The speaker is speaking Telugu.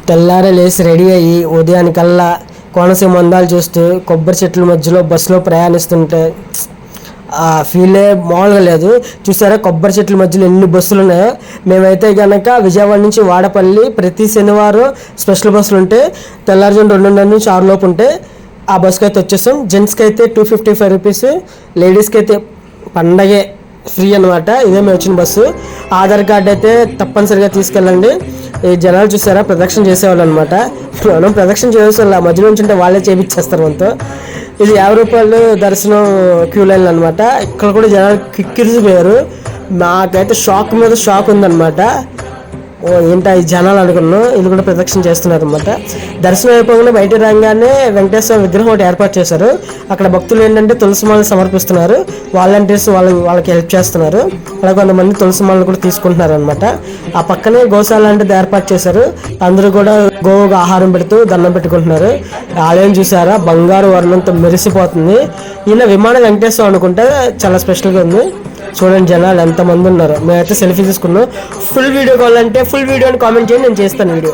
తెల్లారే లేసి రెడీ అయ్యి ఉదయానికల్లా కోనసీమ అందాలు చూస్తూ కొబ్బరి చెట్ల మధ్యలో బస్సులో ప్రయాణిస్తుంటే ఆ ఫీలే మామూలుగా లేదు. చూసారా కొబ్బరి చెట్ల మధ్యలో ఎన్ని బస్సులు ఉన్నాయో. మేమైతే కనుక విజయవాడ నుంచి వాడపల్లి ప్రతి శనివారం స్పెషల్ బస్సులు ఉంటే తెల్లారుజాము 2:30 నుంచి 6 లోపు ఉంటే ఆ బస్సుకి అయితే వచ్చేస్తాం. జెంట్స్కి అయితే 255 రూపీస్, లేడీస్కి అయితే పండగే ఫ్రీ అనమాట. ఇదే మేము వచ్చిన బస్సు. ఆధార్ కార్డు అయితే తప్పనిసరిగా తీసుకెళ్ళండి. ఈ జనాలు చూసారా ప్రదక్షిణ చేసేవాళ్ళు అనమాట. మనం ప్రదక్షిణ చేసేవాళ్ళు మధ్యలో నుంచి ఉంటే వాళ్ళే చేపించేస్తారు మనతో. ఇది 50 రూపాయలు దర్శనం క్యూ లైన్లు అనమాట. ఇక్కడ కూడా జనాలు కిక్కిరిసిపోయారు. నాకైతే షాక్ మీద షాక్ ఉందన్నమాట. ఏంటా ఈ జనాలు అనుకున్నాం. ఇది కూడా ప్రదక్షిణ చేస్తున్నారు అనమాట. దర్శనం అయిపోగానే బయట రాగానే వెంకటేశ్వర విగ్రహం ఒకటి ఏర్పాటు చేశారు. అక్కడ భక్తులు ఏంటంటే తులసిమాలను సమర్పిస్తున్నారు. వాలంటీర్స్ వాళ్ళకి హెల్ప్ చేస్తున్నారు. అలా కొంతమంది తులసిమాలను కూడా తీసుకుంటున్నారు అనమాట. ఆ పక్కనే గోశాల లాంటిది ఏర్పాటు చేశారు. అందరూ కూడా గోవుగా ఆహారం పెడుతూ దండం పెట్టుకుంటున్నారు. ఆలయం చూసారా బంగారు వర్ణంతో మెరిసిపోతుంది. ఈయన విమాన వెంకటేశ్వర అనుకుంటే చాలా స్పెషల్గా ఉంది. చూడండి జనాలు ఎంతమంది ఉన్నారు. మేమైతే సెల్ఫీ తీసుకున్నాం. ఫుల్ వీడియో కావాలంటే ఫుల్ వీడియో అని కామెంట్ చేయండి, నేను చేస్తాను వీడియో.